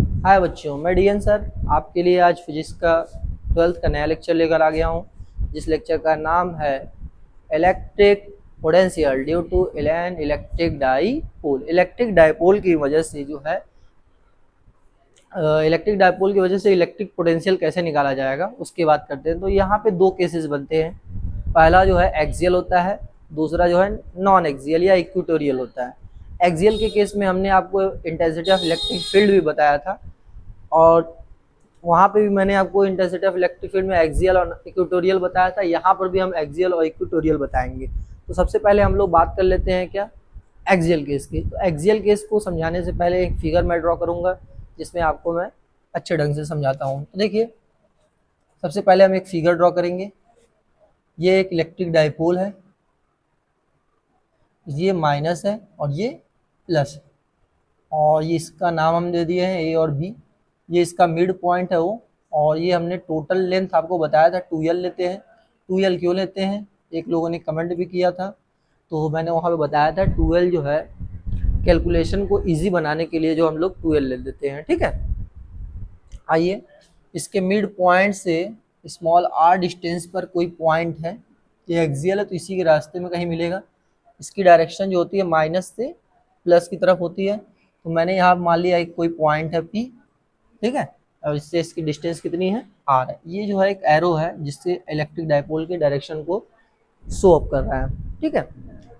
हाय बच्चों, मैं DN sir आपके लिए आज फिजिक्स का 12th का नया लेक्चर लेकर आ गया हूँ, जिस लेक्चर का नाम है electric potential due to an electric dipole. Electric dipole की वजह से इलेक्ट्रिक पोटेंशियल कैसे निकाला जाएगा उसकी बात करते हैं। तो यहाँ पे दो केसेस बनते हैं। पहला जो है एक्सियल होता है, दूसरा जो है नॉन एक्सियल या इक्वेटोरियल होता है। एक्सियल के केस में हमने आपको इंटेंसिटी ऑफ इलेक्ट्रिक फील्ड भी बताया था, और वहाँ पे भी मैंने आपको इंटेंसिटी ऑफ इलेक्ट्रिक फील्ड में एक्सियल और इक्वेटोरियल बताया था। यहाँ पर भी हम एक्सियल और इक्वेटोरियल बताएंगे। तो सबसे पहले हम लोग बात कर लेते हैं क्या, एक्सियल केस की। तो एक्सियल केस को समझाने से पहले एक फिगर मैं ड्रॉ करूँगा, जिसमें आपको मैं अच्छे ढंग से समझाता हूँ। तो देखिए, सबसे पहले हम एक फिगर ड्रॉ करेंगे। ये एक इलेक्ट्रिक डाइपोल है, ये माइनस है और ये प्लस है, और ये इसका नाम हम दे दिए हैं ए और बी। ये इसका मिड पॉइंट है वो, और ये हमने टोटल लेंथ आपको बताया था 2l लेते हैं। 2l क्यों लेते हैं, एक लोगों ने कमेंट भी किया था, तो मैंने वहाँ पे बताया था 2l जो है कैलकुलेशन को इजी बनाने के लिए जो हम लोग 2l ले लेते हैं। ठीक है, आइए, इसके मिड पॉइंट से स्मॉल r डिस्टेंस पर कोई पॉइंट है, ये एक्सियल है तो इसी के रास्ते में कहीं मिलेगा। इसकी डायरेक्शन जो होती है माइनस से प्लस की तरफ होती है। तो मैंने यहाँ मान लिया एक कोई पॉइंट है P, ठीक है, और इससे इसकी डिस्टेंस कितनी है r है। ये जो है एक एरो है जिससे इलेक्ट्रिक डाइपोल के डायरेक्शन को शो अप कर रहा है। ठीक है,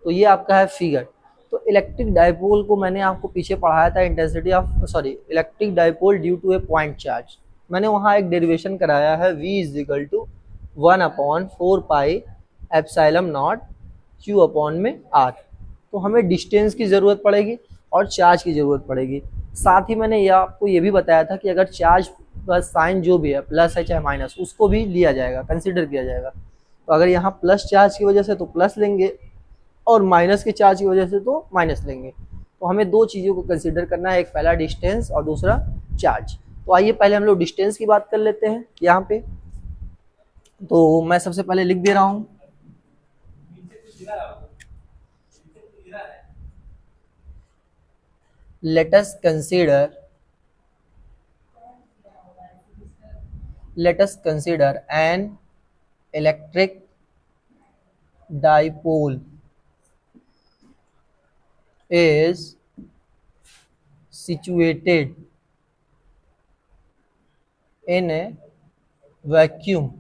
तो ये आपका है फिगर। तो इलेक्ट्रिक डाइपोल को मैंने आपको पीछे पढ़ाया था electric dipole due to a point charge. मैंने वहाँ एक डेरिवेशन कराया है v is equal to 1/4 pi epsilon naught q upon में r। तो हमें डिस्टेंस की ज़रूरत पड़ेगी और चार्ज की ज़रूरत पड़ेगी। साथ ही मैंने आपको ये भी बताया था कि अगर चार्ज का साइन जो भी है, प्लस है चाहे माइनस, उसको भी लिया जाएगा, कंसिडर किया जाएगा। तो अगर यहाँ प्लस चार्ज की वजह से तो प्लस लेंगे, और माइनस के चार्ज की वजह से तो माइनस लेंगे। तो हमें दो चीज़ों को कंसिडर करना है, एक पहला डिस्टेंस और दूसरा चार्ज। तो आइए पहले हम लोग डिस्टेंस की बात कर लेते हैं यहाँ पे। तो मैं सबसे पहले लिख दे रहा हूँ, let us consider an electric dipole is situated in a vacuum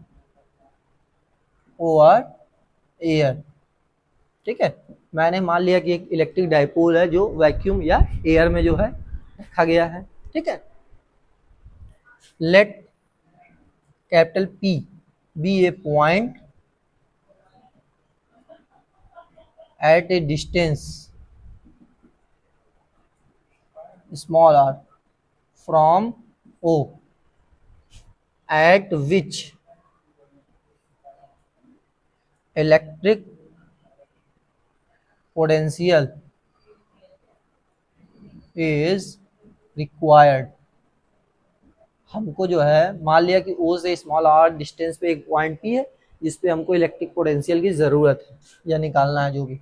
over air। ठीक है, मैंने मान लिया कि एक इलेक्ट्रिक डाइपोल है जो वैक्यूम या एयर में जो है रखा गया है। ठीक है, let capital P be a point at a distance small r from O at which electric potential is required। हमको जो है मान लिया कि O से स्मॉल r डिस्टेंस पे एक पॉइंट P है जिस पे हमको इलेक्ट्रिक पोटेंशियल की ज़रूरत है या निकालना है। जो भी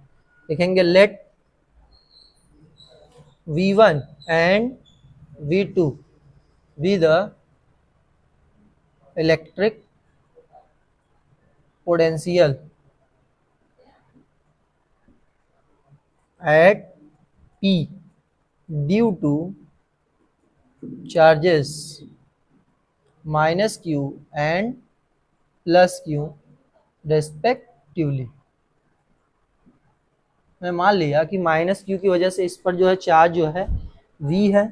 लिखेंगे, let V1 and V2 be the electric potential at P due to charges -q and +q respectively. मैं मान लिया कि -q की वजह से इस पर जो है चार्ज जो है V है,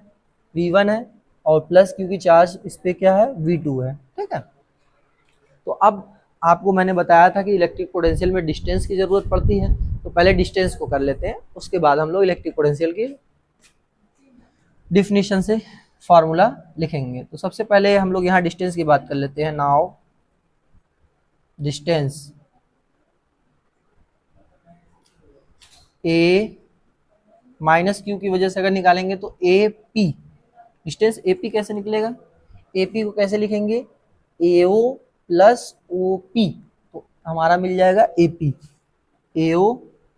V1 है, और +q की चार्ज इस पर क्या है, V2 है। ठीक है, तो अब आपको मैंने बताया था कि इलेक्ट्रिक पोटेंशियल में डिस्टेंस की ज़रूरत पड़ती है। तो पहले डिस्टेंस को कर लेते हैं, उसके बाद हम लोग इलेक्ट्रिक पोटेंशियल की डिफिनीशन से फार्मूला लिखेंगे। तो सबसे पहले हम लोग यहाँ डिस्टेंस की बात कर लेते हैं। नाउ डिस्टेंस ए -q की वजह से अगर निकालेंगे तो AP डिस्टेंस AP कैसे निकलेगा, AP को कैसे लिखेंगे, AO + OP। तो हमारा मिल जाएगा AP, AO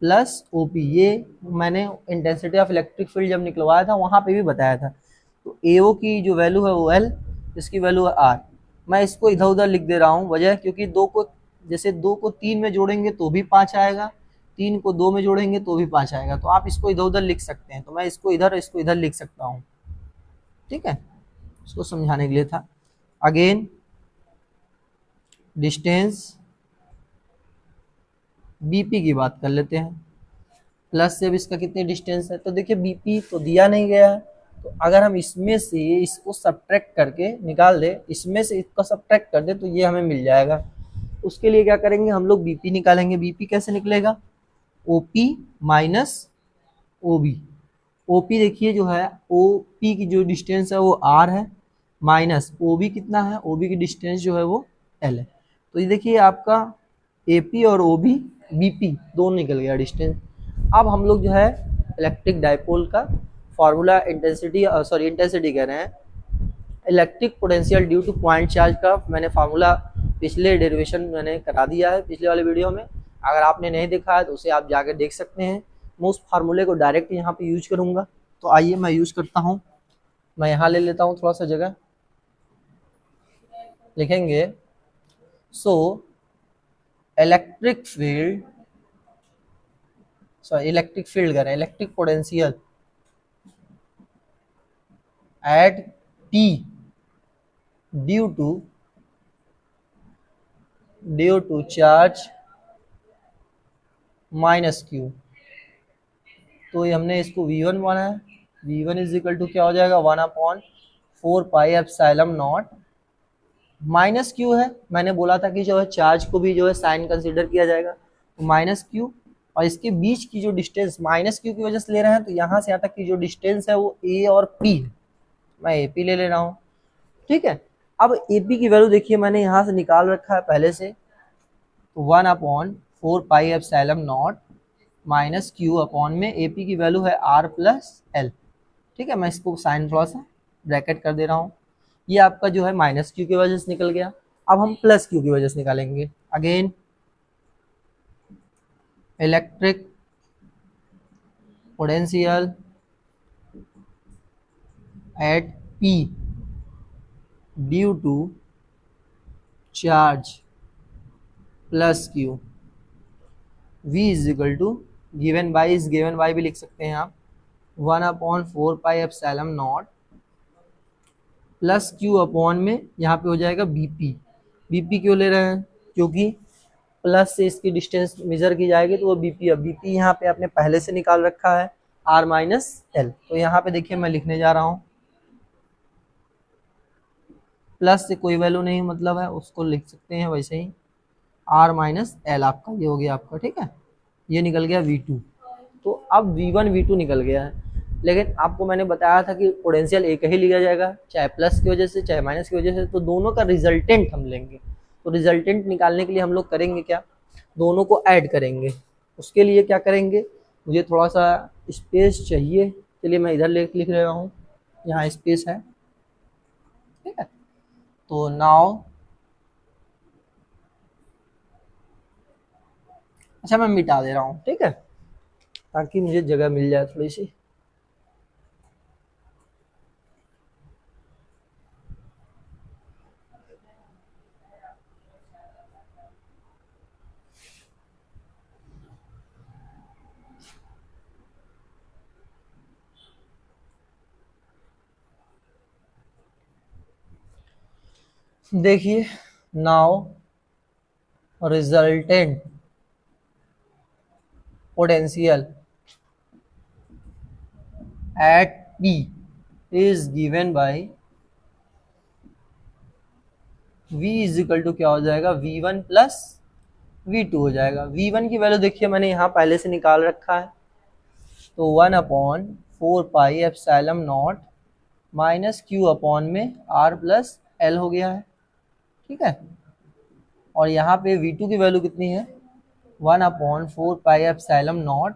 + OP। ये मैंने इंटेंसिटी ऑफ इलेक्ट्रिक फील्ड जब निकलवाया था वहाँ पे भी बताया था। तो तो AO की जो वैल्यू है वो L, इसकी वैल्यू है R। मैं इसको इधर उधर लिख दे रहा हूँ, वजह क्योंकि 2 को, जैसे 2 को 3 में जोड़ेंगे तो भी 5 आएगा, 3 को 2 में जोड़ेंगे तो भी 5 आएगा, तो आप इसको इधर उधर लिख सकते हैं। तो मैं इसको इधर लिख सकता हूँ, ठीक है, इसको समझाने के लिए था। अगेन डिस्टेंस BP की बात कर लेते हैं, प्लस से अब इसका कितनी डिस्टेंस है, तो देखिए BP तो दिया नहीं गया है, तो अगर हम इसमें से इसको सब्ट्रैक्ट करके निकाल दे, इसमें से इसका सब्ट्रैक्ट कर दे तो ये हमें मिल जाएगा। उसके लिए क्या करेंगे, हम लोग BP निकालेंगे। BP कैसे निकलेगा, OP माइनस OB। OP देखिए जो है, OP की जो डिस्टेंस है वो R है, माइनस OB कितना है, OB की डिस्टेंस जो है वो L है। तो ये देखिए आपका AP और OB BP दोनों निकल गया डिस्टेंस। अब हम लोग जो है इलेक्ट्रिक डाइपोल का फार्मूला इंटेंसिटी कह रहे हैं, electric potential due two point charge का मैंने फार्मूला पिछले डेरिवेशन मैंने करा दिया है पिछले वाले वीडियो में। अगर आपने नहीं देखा है तो उसे आप जाकर देख सकते हैं। मैं उस फार्मूले को डायरेक्ट यहाँ पे यूज करूँगा, तो आइए मैं यूज करता हूँ। मैं यहाँ ले लेता हूँ थोड़ा सा जगह, लिखेंगे सो इलेक्ट्रिक फील्ड करें, electric potential at P due to charge minus Q। तो ये हमने इसको V1 माना है, V1 इज इक्वल टू क्या हो जाएगा, 1/4 pi epsilon not minus Q है। मैंने बोला था कि जो है चार्ज को भी जो है साइन कंसीडर किया जाएगा, तो माइनस Q, और इसके बीच की जो डिस्टेंस माइनस Q की वजह से ले रहे हैं, तो यहाँ से यहाँ तक की जो डिस्टेंस है वो A और P है, मैं AP ले रहा हूँ, ठीक है। अब AP की वैल्यू देखिए मैंने यहाँ से निकाल रखा है पहले से, तो 1/4 pi epsilon not minus Q upon में AP की वैल्यू है R प्लस L, ठीक है। मैं इसको साइन थोड़ा सा ब्रैकेट कर दे रहा हूँ। ये आपका जो है माइनस Q की वजह से निकल गया। अब हम प्लस Q की वजह से निकालेंगे। Again electric potential at P due to charge plus Q, V is equal to given by, इस गिवन बाई भी लिख सकते हैं आप, 1/4 pi epsilon naught plus Q upon में यहाँ पे हो जाएगा BP। BP क्यों ले रहे हैं, क्योंकि प्लस से इसकी डिस्टेंस मेजर की जाएगी तो वो BP, अब BP यहाँ पे आपने पहले से निकाल रखा है R माइनस L। तो यहाँ पे देखिए मैं लिखने जा रहा हूँ, प्लस से कोई वैल्यू नहीं मतलब है, उसको लिख सकते हैं वैसे ही, R माइनस L आपका ये हो गया आपका, ठीक है। ये निकल गया V2। तो अब V1 V2 निकल गया है, लेकिन आपको मैंने बताया था कि पोटेंशियल एक ही लिया जाएगा, चाहे प्लस की वजह से चाहे माइनस की वजह से, तो दोनों का रिजल्टेंट हम लेंगे। तो रिजल्टेंट निकालने के लिए हम लोग करेंगे क्या, दोनों को ऐड करेंगे। उसके लिए क्या करेंगे, मुझे थोड़ा सा स्पेस चाहिए, चलिए मैं इधर लिख रहा हूँ, यहाँ स्पेस है, ठीक है। तो नाउ अच्छा मैं मिटा दे रहा हूँ, ठीक है, ताकि मुझे जगह मिल जाए थोड़ी सी। देखिए now resultant potential at P is given by V is equal to क्या हो जाएगा, V1 प्लस V2 हो जाएगा। V1 की वैल्यू देखिए मैंने यहाँ पहले से निकाल रखा है, तो 1/4 pi epsilon not minus Q upon में R प्लस L हो गया है, ठीक है। और यहाँ पे V2 की वैल्यू कितनी है, 1/4 pi epsilon naught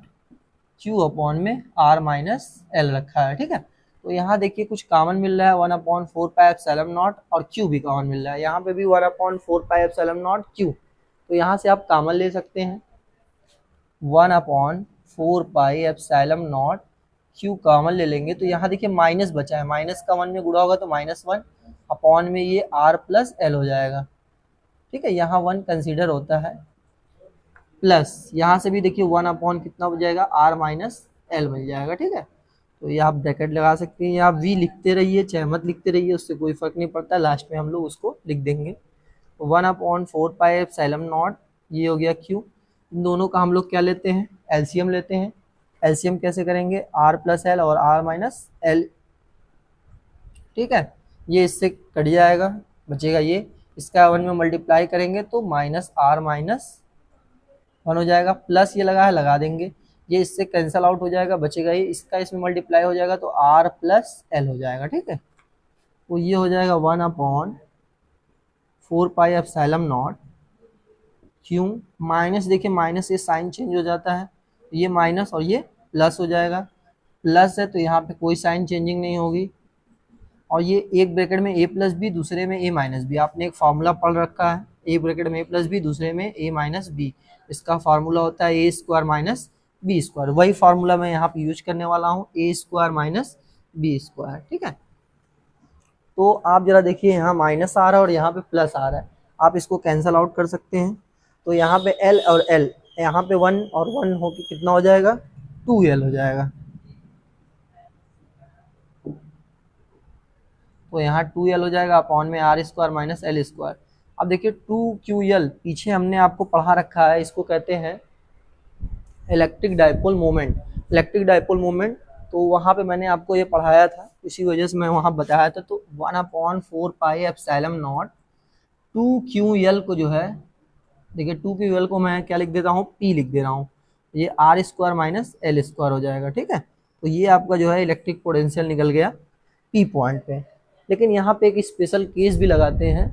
Q upon में R माइनस L रखा है, ठीक है। तो यहाँ देखिए कुछ कॉमन मिल रहा है, 1/4 पाई एप्सिलॉन नॉट और Q भी कॉमन मिल रहा है, यहाँ पे भी 1/4 पाई एप्सिलॉन नॉट Q, तो यहाँ से आप कॉमन ले सकते हैं 1/4 pi epsilon naught Q common ले लेंगे तो यहाँ देखिए माइनस बचा है, माइनस का 1 में गुणा होगा तो -1 अपॉन में ये R प्लस L हो जाएगा। ठीक है, यहाँ 1 कंसीडर होता है, प्लस यहाँ से भी देखिए 1 अपॉन कितना हो जाएगा, R माइनस L बन जाएगा। ठीक है, तो ये आप ब्रैकेट लगा सकते हैं या आप V लिखते रहिए चाहे मत लिखते रहिए, उससे कोई फर्क नहीं पड़ता, लास्ट में हम लोग उसको लिख देंगे। 1/4πε0, ये हो गया Q। इन दोनों का हम लोग क्या लेते हैं, एलसीएम लेते हैं। एलसीएम कैसे करेंगे, R प्लस L और R माइनस L। ठीक है, ये इससे कट जाएगा, बचेगा ये, इसका 1 में मल्टीप्लाई करेंगे तो -R माइनस 1 हो जाएगा, प्लस ये लगा है लगा देंगे, ये इससे कैंसल आउट हो जाएगा, बचेगा ये, इसका इसमें मल्टीप्लाई हो जाएगा तो R प्लस L हो जाएगा। ठीक है, तो ये हो जाएगा 1/4πε0 Q माइनस, देखिए माइनस से साइन चेंज हो जाता है, ये माइनस और ये प्लस हो जाएगा, प्लस है तो यहाँ पे कोई साइन चेंजिंग नहीं होगी, और ये एक ब्रैकेट में a प्लस बी दूसरे में a माइनस बी, आपने एक फार्मूला पढ़ रखा है, एक ब्रैकेट में a प्लस बी दूसरे में a माइनस बी, इसका फार्मूला होता है a² माइनस b², वही फार्मूला मैं यहाँ पे यूज करने वाला हूँ, a² माइनस b²। ठीक है, तो आप जरा देखिए यहाँ माइनस आ रहा है और यहाँ पे प्लस आ रहा है, आप इसको कैंसल आउट कर सकते हैं, तो यहाँ पे L और L, यहाँ पे 1 और 1 हो के कितना हो जाएगा, 2L हो जाएगा, तो यहाँ 2L हो जाएगा अपॉन में R² माइनस L²। अब देखिए 2QL पीछे हमने आपको पढ़ा रखा है, इसको कहते हैं electric dipole moment. Electric dipole moment तो वहाँ पे मैंने आपको ये पढ़ाया था, इसी वजह से मैं वहाँ बताया था, तो 1/4πε0 2QL को जो है, देखिए 2QL को मैं क्या लिख देता हूँ, P लिख दे रहा हूँ, ये R² माइनस L² हो जाएगा। ठीक है, तो ये आपका जो है इलेक्ट्रिक पोटेंशियल निकल गया P पॉइंट पे। लेकिन यहाँ पे एक स्पेशल केस भी लगाते हैं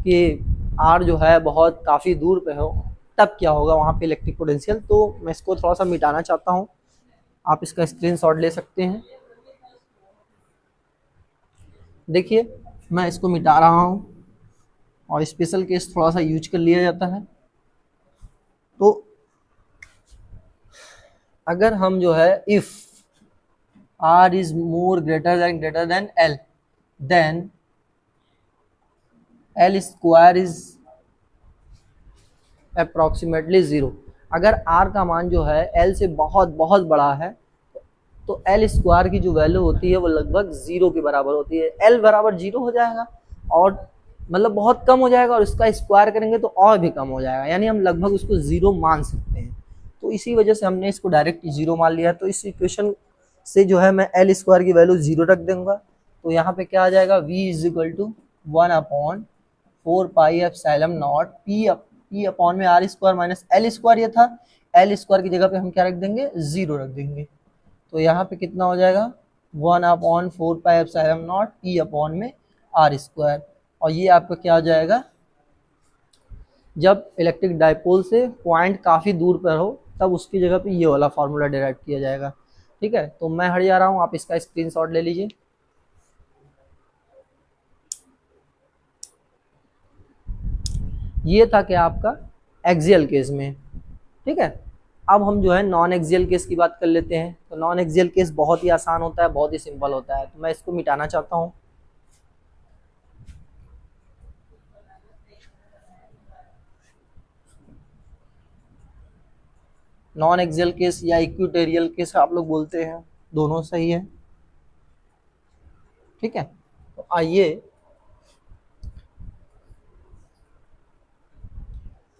कि R जो है बहुत काफ़ी दूर पे हो, तब क्या होगा वहाँ पे इलेक्ट्रिक पोटेंशियल, तो मैं इसको थोड़ा सा मिटाना चाहता हूँ, आप इसका स्क्रीनशॉट ले सकते हैं। देखिए मैं इसको मिटा रहा हूँ और स्पेशल केस थोड़ा सा यूज कर लिया जाता है। तो अगर हम जो है if R is more greater than L, then L² is approximately 0। अगर R का मान जो है L से बहुत बहुत बड़ा है तो L² की जो वैल्यू होती है वो लगभग 0 के बराबर होती है, L बराबर 0 हो जाएगा और मतलब बहुत कम हो जाएगा, और इसका स्क्वायर करेंगे तो और भी कम हो जाएगा, यानी हम लगभग उसको 0 मान सकते हैं। तो इसी वजह से हमने इसको डायरेक्ट 0 मान लिया। तो इस इक्वेशन से जो है मैं L² की वैल्यू 0 रख दूंगा, तो यहाँ पे क्या आ जाएगा, V is equal to 1/4πε0 P upon में R² माइनस L², ये था L² की जगह पे हम क्या रख देंगे, 0 रख देंगे, तो यहाँ पे कितना हो जाएगा 1/4πε0 P अपॉन में R², और ये आपका क्या हो जाएगा, जब इलेक्ट्रिक डाइपोल से पॉइंट काफ़ी दूर पर हो तब उसकी जगह पे ये वाला फार्मूला डिराइव किया जाएगा। ठीक है, तो मैं हट जा रहा हूँ, आप इसका स्क्रीनशॉट ले लीजिए। ये था क्या आपका एक्सियल केस में। ठीक है, अब हम जो है नॉन एक्सियल केस की बात कर लेते हैं। तो नॉन एक्सियल केस बहुत ही आसान होता है, बहुत ही सिंपल होता है, तो मैं इसको मिटाना चाहता हूँ। नॉन एक्सियल केस या इक्विटोरियल केस आप लोग बोलते हैं, दोनों सही है। ठीक है, तो आइए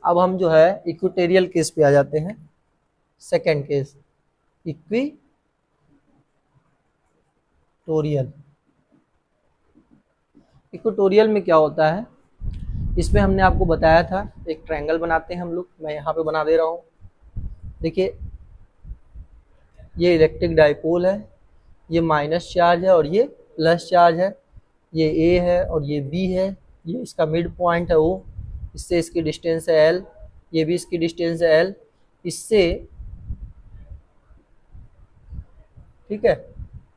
अब हम जो है इक्विटोरियल केस पे आ जाते हैं। Second case equatorial. इक्विटोरियल में क्या होता है, इसमें हमने आपको बताया था एक ट्रायंगल बनाते हैं हम लोग, मैं यहाँ पे बना दे रहा हूँ। देखिए ये इलेक्ट्रिक डाइपोल है, ये माइनस चार्ज है और ये प्लस चार्ज है, ये A है और ये B है, ये इसका मिड पॉइंट है O, इससे इसकी डिस्टेंस है L, ये भी इसकी डिस्टेंस है L, इससे ठीक है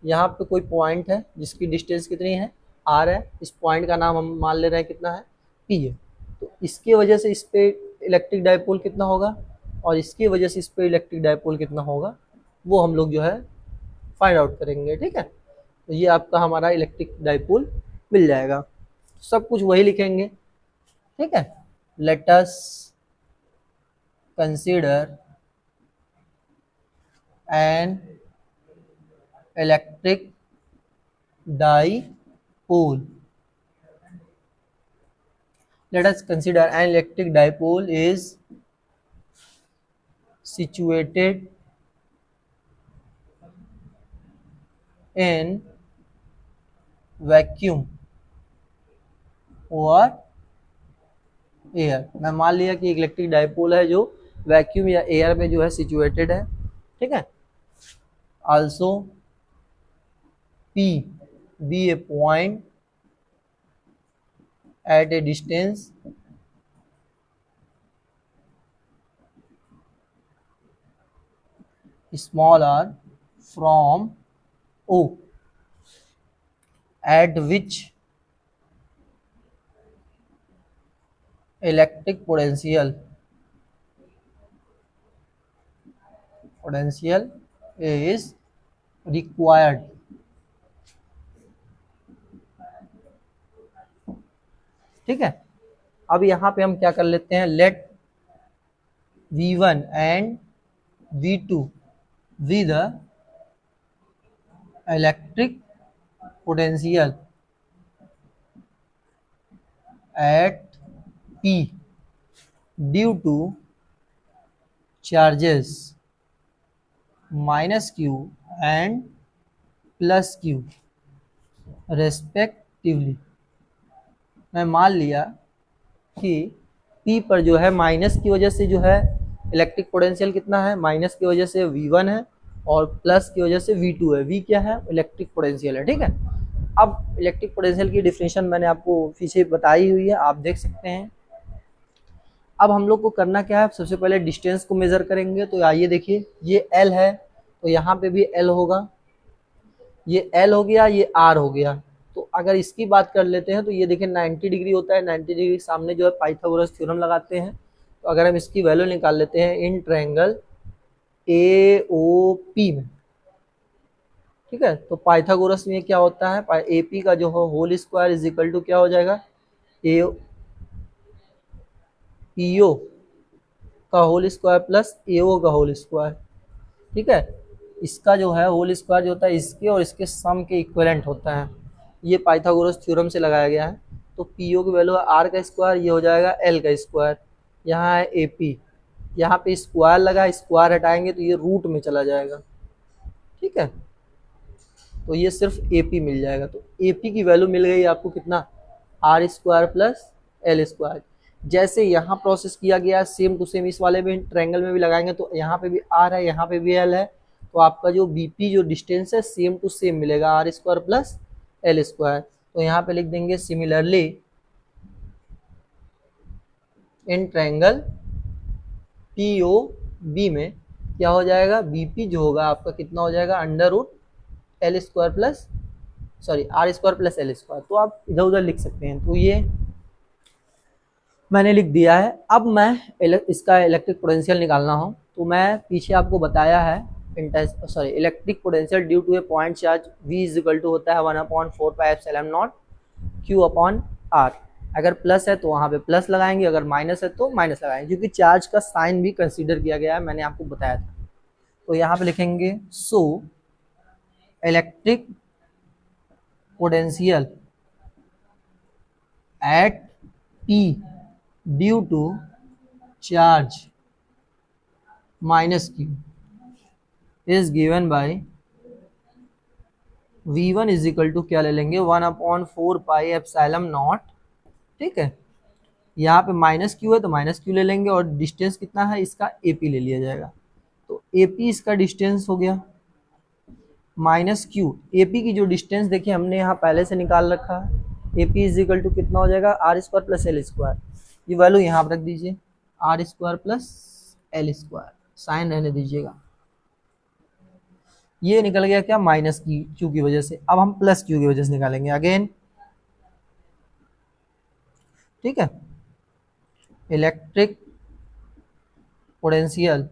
यहाँ पे कोई पॉइंट है जिसकी डिस्टेंस कितनी है R है, इस पॉइंट का नाम हम मान ले रहे हैं कितना है P है, तो इसकी वजह से इस पे इलेक्ट्रिक डाइपोल कितना होगा और इसकी वजह से इस पे इलेक्ट्रिक डाइपोल कितना होगा वो हम लोग जो है फाइंड आउट करेंगे। ठीक है, तो ये आपका हमारा इलेक्ट्रिक डाइपोल मिल जाएगा। सब कुछ वही लिखेंगे। ठीक है, let us consider an electric dipole. Let us consider an electric dipole is situated in vacuum or air. मैं मान लिया कि एक इलेक्ट्रिक डाइपोल है जो वैक्यूम या एयर में जो है सिचुएटेड है। ठीक है, also P be a point at a distance small r from O at which electric potential is required। ठीक है, अब यहाँ पे हम क्या कर लेते हैं, let V1 and V2 be the electric potential at P due to charges minus Q and plus Q respectively। मैं मान लिया कि P पर जो है माइनस की वजह से जो है इलेक्ट्रिक पोटेंशियल कितना है, माइनस की वजह से V1 है और प्लस की वजह से V2 है। V क्या है, इलेक्ट्रिक पोटेंशियल है। ठीक है, अब इलेक्ट्रिक पोटेंशियल की डिफिनेशन मैंने आपको पीछे बताई हुई है, आप देख सकते हैं। अब हम लोग को करना क्या है, सबसे पहले डिस्टेंस को मेजर करेंगे। तो आइए देखिए, ये L है तो यहाँ पे भी L होगा, ये L हो गया, ये R हो गया। तो अगर इसकी बात कर लेते हैं तो ये देखिए 90 डिग्री होता है, 90 डिग्री के सामने जो है पाइथागोरस थ्योरम लगाते हैं। तो अगर हम इसकी वैल्यू निकाल लेते हैं इन ट्रायंगल AOP में, ठीक है, तो पाइथागोरस में क्या होता है, AP का जो whole square is equal to क्या हो जाएगा, PO का होल स्क्वायर प्लस AO का होल स्क्वायर। ठीक है, इसका जो है होल स्क्वायर जो होता है इसके और इसके सम के इक्विवेलेंट होता है। ये पाइथागोरस थ्योरम से लगाया गया है। तो PO की वैल्यू है R का स्क्वायर, ये हो जाएगा L का स्क्वायर। यहाँ है AP, यहाँ पे स्क्वायर लगा, स्क्वायर हटाएंगे तो ये रूट में चला जाएगा। ठीक है, तो ये सिर्फ AP मिल जाएगा। तो AP की वैल्यू मिल गई आपको कितना, R square plus L square. जैसे यहाँ प्रोसेस किया गया सेम टू सेम इस वाले में ट्रायंगल में भी लगाएंगे। तो यहाँ पे भी R है, यहाँ पे भी L है, तो आपका जो BP जो डिस्टेंस है सेम टू सेम मिलेगा, R square plus L square. तो यहाँ पे लिख देंगे सिमिलरली इन ट्रायंगल POB में क्या हो जाएगा, BP जो होगा आपका कितना हो जाएगा, under root L square plus R square plus L square. तो आप इधर उधर लिख सकते हैं। तो ये मैंने लिख दिया है। अब मैं इसका इलेक्ट्रिक पोटेंशियल निकालना हो तो मैं पीछे आपको बताया है electric potential due to a point charge V is equal to होता है 1/4 pi epsilon naught Q upon R। अगर प्लस है तो वहाँ पे प्लस लगाएंगे, अगर माइनस है तो माइनस लगाएंगे, क्योंकि चार्ज का साइन भी कंसीडर किया गया है, मैंने आपको बताया था। तो यहाँ पे लिखेंगे so electric potential at P due to charge minus Q is given by V1 is equal to क्या ले लेंगे, 1/4 पाई एप्सिलॉन नॉट। ठीक है, यहाँ पे माइनस Q है तो माइनस Q ले लेंगे, और डिस्टेंस कितना है इसका AP ले लिया जाएगा। तो AP इसका डिस्टेंस हो गया माइनस Q। AP की जो डिस्टेंस देखिए हमने यहाँ पहले से निकाल रखा है, AP इज इक्वल टू कितना हो जाएगा, R square plus L square. ये वैल्यू यहाँ पर रख दीजिए, R square plus L square, sign रहने दीजिएगा। ये निकल गया क्या, माइनस की Q की वजह से। अब हम प्लस Q की वजह से निकालेंगे अगेन। ठीक है, electric potential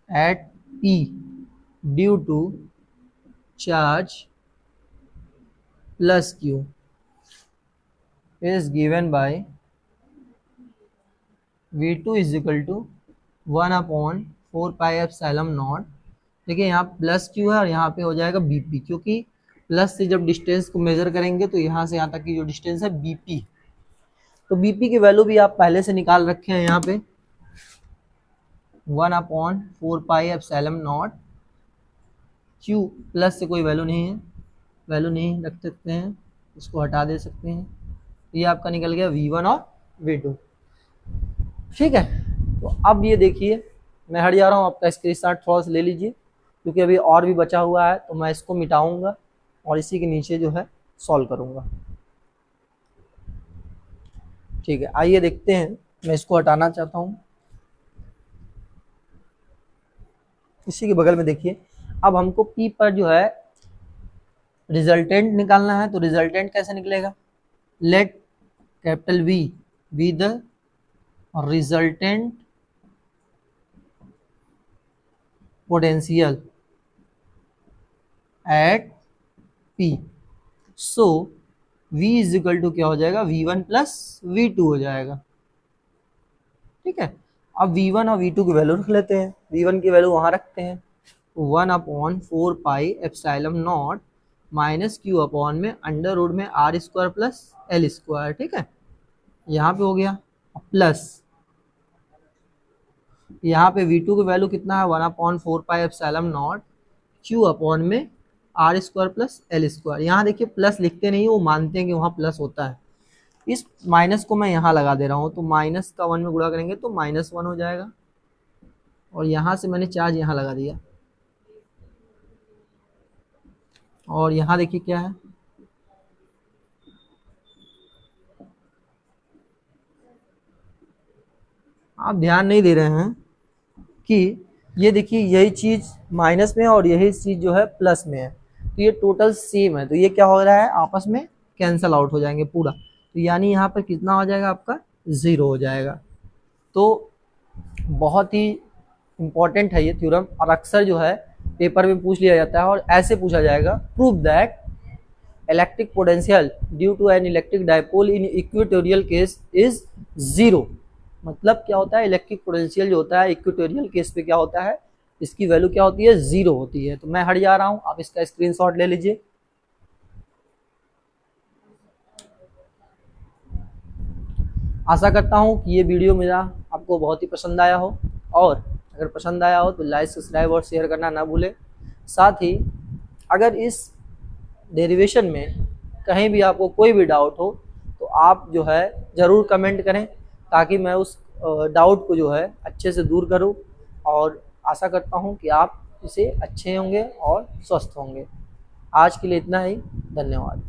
at P due to charge plus Q is given by V2 is equal to 1/4πε0। देखिए यहाँ प्लस क्यू है और यहाँ पे हो जाएगा बीपी, क्योंकि प्लस से जब डिस्टेंस को मेजर करेंगे तो यहाँ से यहाँ तक की जो डिस्टेंस है बीपी, तो बीपी की वैल्यू भी आप पहले से निकाल रखे हैं यहाँ पे 1/4πε0। क्यू प्लस से कोई वैल्यू नहीं है, वैल्यू नहीं रख सकते हैं, इसको हटा दे सकते हैं, ये आपका निकल गया V1 और V2। ठीक है, तो अब ये देखिए मैं हट जा रहा हूँ, आपका स्क्रीनशॉट थोड़ा सा ले लीजिए, क्योंकि अभी और भी बचा हुआ है, तो मैं इसको मिटाऊंगा और इसी के नीचे जो है सॉल्व करूंगा। ठीक है, आइए देखते हैं, मैं इसको हटाना चाहता हूँ, इसी के बगल में देखिए। अब हमको P पर जो है रिजल्टेंट निकालना है, तो रिजल्टेंट कैसे निकलेगा, let capital V be the resultant potential at P। So V is equal to क्या हो जाएगा, V1 प्लस V2 हो जाएगा। ठीक है, अब V1 और V2 की वैल्यू रख लेते हैं, V1 की वैल्यू वहां रखते हैं, 1/4πε0 माइनस क्यू अपॉन में अंडर रूट में R² प्लस L²। ठीक है, यहाँ पे हो गया, प्लस यहाँ पे V2 की वैल्यू कितना है 1/4πε0 क्यू अपॉन में R² प्लस L²। यहाँ देखिए प्लस लिखते नहीं, वो मानते हैं कि वहाँ प्लस होता है, इस माइनस को मैं यहाँ लगा दे रहा हूँ, तो माइनस का 1 में गुणा करेंगे तो -1 हो जाएगा, और यहाँ से मैंने चार्ज यहाँ लगा दिया, और यहाँ देखिए क्या है, आप ध्यान नहीं दे रहे हैं कि ये देखिए यही चीज़ माइनस में है और यही चीज़ जो है प्लस में है, तो ये टोटल सेम है, तो ये क्या हो रहा है, आपस में कैंसल आउट हो जाएंगे पूरा, तो यानी यहाँ पर कितना हो जाएगा, आपका 0 हो जाएगा। तो बहुत ही इम्पॉर्टेंट है ये थ्योरम, और अक्सर जो है पेपर में पूछ लिया जाता है, और ऐसे पूछा जाएगा, prove that electric potential due to an electric dipole in equatorial case is 0। मतलब क्या होता है, इलेक्ट्रिक पोटेंशियल जो होता है इक्वेटोरियल केस पे क्या होता है, इसकी वैल्यू क्या होती है, 0 होती है। तो मैं हट जा रहा हूँ, आप इसका स्क्रीनशॉट ले लीजिए। आशा करता हूँ कि ये वीडियो मेरा आपको बहुत ही पसंद आया हो, और अगर पसंद आया हो तो लाइक सब्सक्राइब और शेयर करना ना भूलें। साथ ही अगर इस डेरिवेशन में कहीं भी आपको कोई भी डाउट हो तो आप जो है ज़रूर कमेंट करें, ताकि मैं उस डाउट को जो है अच्छे से दूर करूं, और आशा करता हूं कि आप इसे अच्छे होंगे और स्वस्थ होंगे। आज के लिए इतना ही, धन्यवाद।